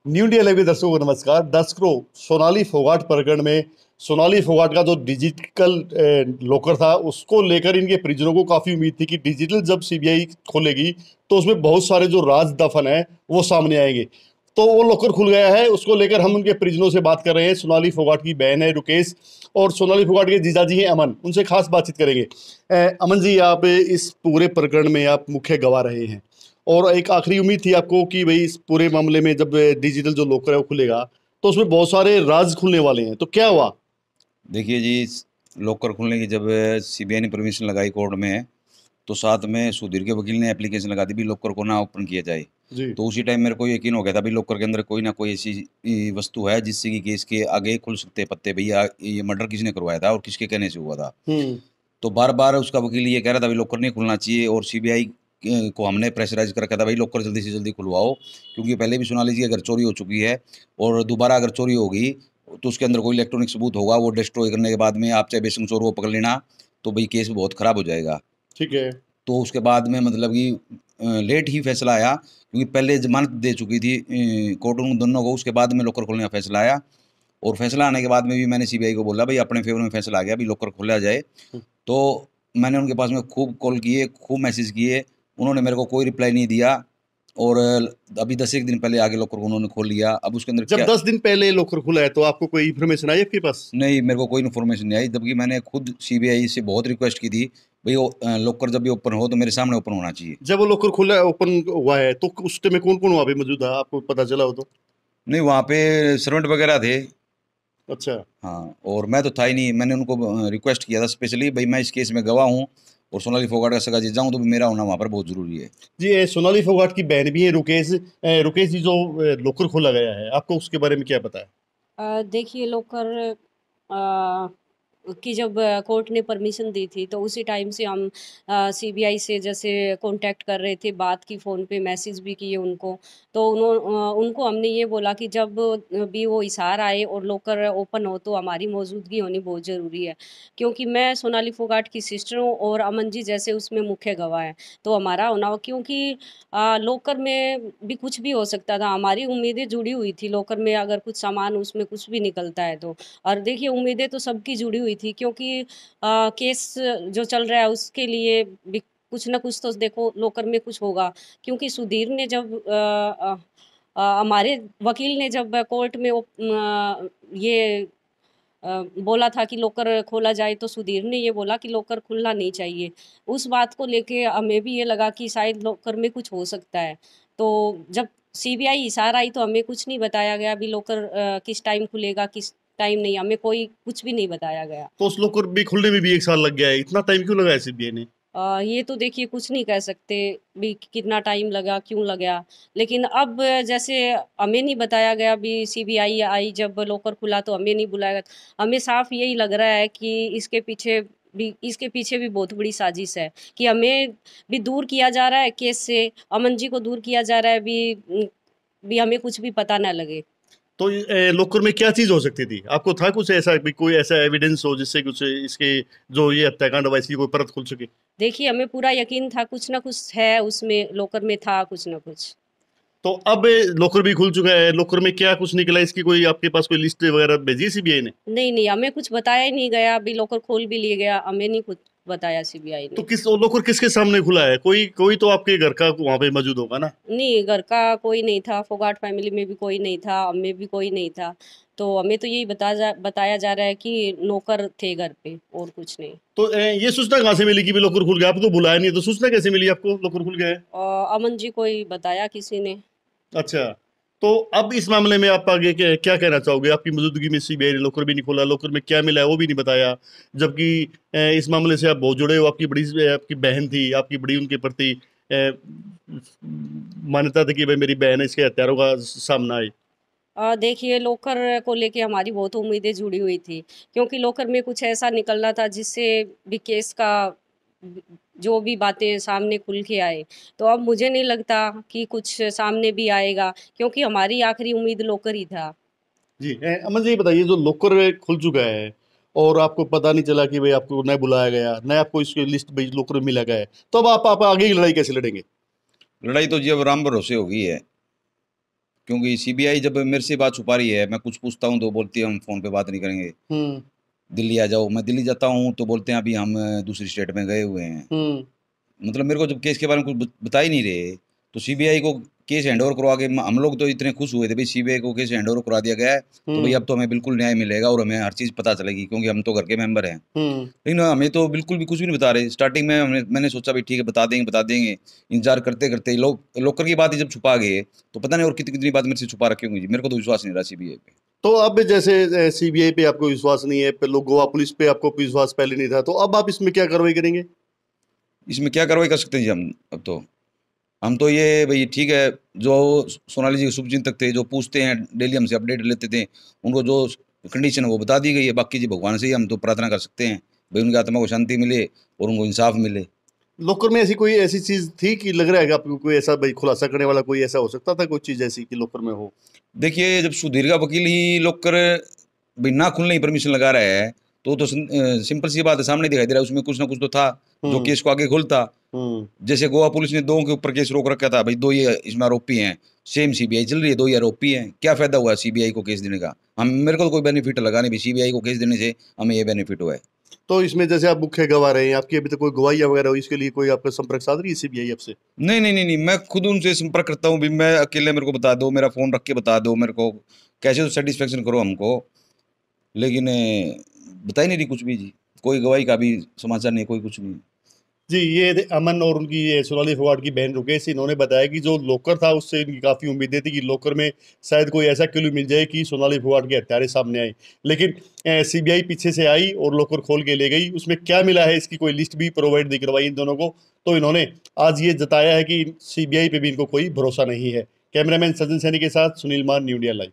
New India live के दर्शकों को नमस्कार। दर्शकों, सोनाली फोगाट प्रकरण में सोनाली फोगाट का जो डिजिटल लॉकर था उसको लेकर इनके परिजनों को काफी उम्मीद थी कि डिजिटल जब सीबीआई खोलेगी तो उसमें बहुत सारे जो राज दफन है वो सामने आएंगे। तो वो लॉकर खुल गया है, उसको लेकर हम उनके परिजनों से बात कर रहे हैं। सोनाली फोगाट की बहन है रुकेश और सोनाली फोगाट के जीजाजी हैं अमन, उनसे खास बातचीत करेंगे। अमन जी, आप इस पूरे प्रकरण में आप मुख्य गवाह रहे हैं और एक आखिरी उम्मीद थी आपको कि भाई इस पूरे मामले में जब डिजिटल जो लॉकर है वो खुलेगा तो उसमें बहुत सारे राज खुलने वाले हैं, तो क्या हुआ? देखिए जी, लॉकर खुलने की जब सीबीआई ने परमिशन लगाई कोर्ट में, तो साथ में सुधीर के वकील ने एप्लीकेशन लगा दी भी लॉकर को ना ओपन किया जाए। जी। तो उसी टाइम मेरे को यकीन हो गया था भी लॉकर के अंदर कोई ना कोई ऐसी वस्तु है जिससे कि केस के आगे खुल सकते हैं पत्ते, भैया ये मर्डर किसने करवाया था और किसके कहने से हुआ था। हम्म। तो बार बार उसका वकील ये कह रहा था भाई लॉकर नहीं खुलना चाहिए, और सीबीआई को हमने प्रेशराइज कर रखा था भाई लॉकर जल्दी से जल्दी खुलवाओ, क्योंकि पहले भी सोनाली जी अगर चोरी हो चुकी है और दोबारा अगर चोरी होगी तो उसके अंदर कोई इलेक्ट्रॉनिक सबूत होगा, वो डिस्ट्रॉय करने के बाद में आप चाहे बेशक चोर को पकड़ लेना, तो भाई केस बहुत खराब हो जाएगा। ठीक है। तो उसके बाद में मतलब कि लेट ही फैसला आया, क्योंकि पहले जमानत दे चुकी थी कोर्ट उन दोनों को, उसके बाद में लॉकर खोलने का फैसला आया। और फैसला आने के बाद में भी मैंने सीबीआई को बोला भाई अपने फेवर में फैसला आ गया, अभी लॉकर खोला जाए। तो मैंने उनके पास में खूब कॉल किए, खूब मैसेज किए, उन्होंने मेरे को कोई रिप्लाई नहीं दिया। और अभी 10 एक दिन पहले आगे लॉकर को उन्होंने खोल लिया। अब उसके अंदर जब क्या, 10 दिन पहले लॉकर खुला है तो आपको कोई इन्फॉर्मेशन आई आपके पास? नहीं मेरे को कोई इन्फॉर्मेशन नहीं आई, जबकि मैंने खुद सीबीआई से बहुत रिक्वेस्ट की थी भाई वो लॉकर जब भी ओपन हो तो मेरे सामने ओपन होना चाहिए। जब वो लॉकर खुला ओपन हुआ है तो उस टाइम में कौन कौन वहां पे मौजूद था, आपको पता चला हो तो? नहीं, वहाँ पे सर्वेंट वगैरह थे। अच्छा। हाँ, और मैं तो था ही नहीं। मैंने उनको रिक्वेस्ट किया था स्पेशली, भाई मैं इस केस में गवाह हूँ और सोनाली फोगाट का सगा जीत जाऊँ, तो मेरा होना वहाँ पर बहुत ज़रूरी है। जी, सोनाली फोगाट की बहन भी है रुकेश। रुकेश जी, जो लॉकर खोला गया है आपको उसके बारे में क्या पता है? देखिए लोकर की जब कोर्ट ने परमिशन दी थी तो उसी टाइम से हम सीबीआई से जैसे कांटेक्ट कर रहे थे, बात की, फ़ोन पे मैसेज भी किए उनको। तो उनको हमने ये बोला कि जब भी वो इशारा आए और लॉकर ओपन हो तो हमारी मौजूदगी होनी बहुत ज़रूरी है, क्योंकि मैं सोनाली फोगाट की सिस्टर हूँ और अमन जी जैसे उसमें मुख्य गवाह हैं। तो हमारा होना हो, क्योंकि लॉकर में भी कुछ भी हो सकता था, हमारी उम्मीदें जुड़ी हुई थी लॉकर में, अगर कुछ सामान उसमें कुछ भी निकलता है तो। और देखिए उम्मीदें तो सबकी जुड़ी हुई थी, क्योंकि केस जो चल रहा है उसके लिए भी कुछ ना कुछ तो देखो लॉकर में कुछ होगा, क्योंकि सुधीर ने जब हमारे वकील ने जब कोर्ट में ये बोला था कि लॉकर खोला जाए तो सुधीर ने ये बोला कि लॉकर खुलना नहीं चाहिए। उस बात को लेके हमें भी ये लगा कि शायद लॉकर में कुछ हो सकता है। तो जब सीबीआई इशारा आई तो हमें कुछ नहीं बताया गया अभी लॉकर किस टाइम खुलेगा, किस टाइम नहीं, हमें कोई कुछ भी नहीं बताया गया। तो उस लॉकर भी खुलने में भी 1 साल लग गया है, इतना टाइम क्यों लगा है सीबीआई ने? ये तो देखिए कुछ नहीं कह सकते भी कितना टाइम लगा, क्यों लगा। लेकिन अब जैसे हमें नहीं बताया गया, अभी सीबीआई आई जब लॉकर खुला तो हमें नहीं बुलाया गया। हमें साफ यही लग रहा है कि इसके पीछे भी बहुत बड़ी साजिश है, कि हमें भी दूर किया जा रहा है केस से, अमन जी को दूर किया जा रहा है, भी हमें कुछ भी पता ना लगे। तो लॉकर में क्या चीज हो सकती थी? आपको था कुछ ऐसा भी, कोई ऐसा एविडेंस हो जिससे कुछ इसके जो ये हत्याकांड हुआ इसकी कोई परत खुल सके? देखिए हमें पूरा यकीन था कुछ ना कुछ है उसमें, लॉकर में था कुछ ना कुछ। तो अब लॉकर भी खुल चुका है, लॉकर में क्या कुछ निकला इसकी कोई आपके पास कोई लिस्ट वगैरह भेजी सीबीआई ने? नहीं, नहीं, हमें कुछ बताया ही नहीं गया, अभी लॉकर खोल भी लिया गया, हमें नहीं कुछ बताया सीबीआई तो ने। किस लॉकर किसके सामने खुला है? कोई कोई तो आपके घर का वहां पे मौजूद होगा ना? नहीं, घर का कोई नहीं था, फोगाट फैमिली में भी कोई नहीं था, हमें भी कोई नहीं था। तो हमें तो यही बताया जा रहा है कि नौकर थे घर पे और कुछ नहीं। तो ये सूचना कहाँ से मिली कि भी लॉकर खुल गया? आपको तो बुलाया नहीं है, तो सूचना कैसे मिली आपको लॉकर खुल गया है? अमन जी को ही बताया किसी ने। अच्छा। तो अब इस मामले में आप आगे क्या क्या कहना चाहोगे? आपकी मौजूदगी में सीबीआई ने लॉकर भी नहीं खोला, लॉकर में क्या मिला है वो भी नहीं बताया, जबकि इस मामले से आप बहुत जुड़े हो, आपकी बहन थी, आपकी बड़ी उनके प्रति मान्यता थी कि भाई मेरी बहन है, इसके हत्यारों का सामना आए। देखिए लॉकर को लेके हमारी बहुत उम्मीदें जुड़ी हुई थी, क्योंकि लॉकर में कुछ ऐसा निकलना था जिससे भी केस का जो भी बातें सामने खुल के आए। तो अब मुझे नहीं लगता कि कुछ सामने भी आएगा, क्योंकि हमारी आखिरी उम्मीद लॉकर ही था। जी, अमन जी, ये बताइए, जो लॉकर खुल चुका है और आपको पता नहीं चला कि भाई आपको न बुलाया गया, न आपको इसकी लिस्ट भाई लॉकर में मिला गया है, तो अब आप आगे की लड़ाई कैसे लड़ेंगे? लड़ाई तो जी अब राम भरोसे होगी है। क्योंकि सीबीआई जब मेरे से बात छुपा रही है, मैं कुछ पूछता हूँ तो बोलती है हम फ़ोन पे बात नहीं करेंगे, हुँ, दिल्ली आ जाओ। मैं दिल्ली जाता हूँ तो बोलते हैं अभी हम दूसरी स्टेट में गए हुए हैं। हुँ। मतलब मेरे को जब केस के बारे में कुछ बता ही नहीं रहे, तो सीबीआई को केस हैंडओवर करवा के हम लोग तो इतने खुश हुए थे भाई सीबीआई को केस हैंडओवर करा दिया गया है, तो भाई हुँ, अब तो हमें बिल्कुल न्याय मिलेगा और हमें हर चीज़ पता चलेगी क्योंकि हम तो घर के मेंबर हैं। हुँ। लेकिन हमें तो बिल्कुल भी कुछ भी नहीं बता रहे। स्टार्टिंग में मैंने सोचा भाई ठीक है बता देंगे। इंतज़ार करते-करते लोकर की बात ही जब छुपा गए, तो पता नहीं और कितनी-कितनी बात मेरे से छुपा रखी होंगी जी। मेरे को तो विश्वास नहीं रहा सीबीआई पे। तो अब जैसे सीबीआई पे आपको विश्वास नहीं है, पे लो गोवा पुलिस पे आपको विश्वास पहले नहीं था, तो अब आप इसमें क्या कार्रवाई करेंगे? इसमें क्या कार्रवाई कर सकते हैं जी हम अब तो? हम तो ये भई ठीक है, जो सोनाली जी के शुभचिंतक थे, जो पूछते हैं, डेली हमसे अपडेट लेते थे, उनको जो कंडीशन है वो बता दी गई है। बाकी जी भगवान से ही हम तो प्रार्थना कर सकते हैं, भई उनकी आत्मा को शांति मिले और उनको इंसाफ मिले। लोकर में ऐसी कोई ऐसी चीज़ थी कि लग रहा है कि आपको कोई ऐसा भाई खुलासा करने वाला कोई ऐसा हो सकता था कोई चीज़ ऐसी कि लोकर में हो? देखिए, जब सुधीर का वकील ही लॉकर भई ना खुलने की परमिशन लगा रहा है, तो सिंपल सी बात है, सामने दिखाई दे रहा है, उसमें कुछ ना कुछ तो था, जो हुँ, केस को आगे खोलता। हुँ। जैसे गोवा पुलिस ने 2 के ऊपर केस रोक रखा था, भई 2 ही इसमें आरोपी हैं, सेम सीबीआई चल रही है, 2 ही आरोपी हैं, क्या फ़ायदा हुआ सीबीआई को केस देने का? हम मेरे को तो कोई बेनिफिट लगा नहीं, भई सीबीआई को केस देने से हमें ये बेनिफिट हुआ है। तो इसमें जैसे आप मुख्य गवाह रहे हैं, आपकी अभी तक कोई गवाहियाँ वगैरह हुई, इसके लिए कोई आपका संपर्क साध रही है सीबीआई आपसे? नहीं, मैं खुद उनसे संपर्क करता हूँ, भई मैं अकेले मेरे को बता दो, मेरा फ़ोन रख के बता दो मेरे को, कैसे तो सैटिस्फैक्शन करो हमको, लेकिन बता ही नहीं रही कुछ भी जी। कोई गवाही का भी समाचार नहीं, कोई कुछ नहीं। जी, ये थे अमन और उनकी ये सोनाली फोगाट की बहन रुकेश, इन्होंने बताया कि जो लोकर था उससे इनकी काफ़ी उम्मीदें थी कि लोकर में शायद कोई ऐसा क्लू मिल जाए कि सोनाली फोगाट के हत्यारे सामने आए। लेकिन सीबीआई पीछे से आई और लोकर खोल के ले गई। उसमें क्या मिला है इसकी कोई लिस्ट भी प्रोवाइड नहीं करवाई इन दोनों को। तो इन्होंने आज ये जताया है कि सीबीआई पे भी इनको कोई भरोसा नहीं है। कैमरामैन सज्जन सैनी के साथ सुनील मान, न्यू इंडिया लाइव।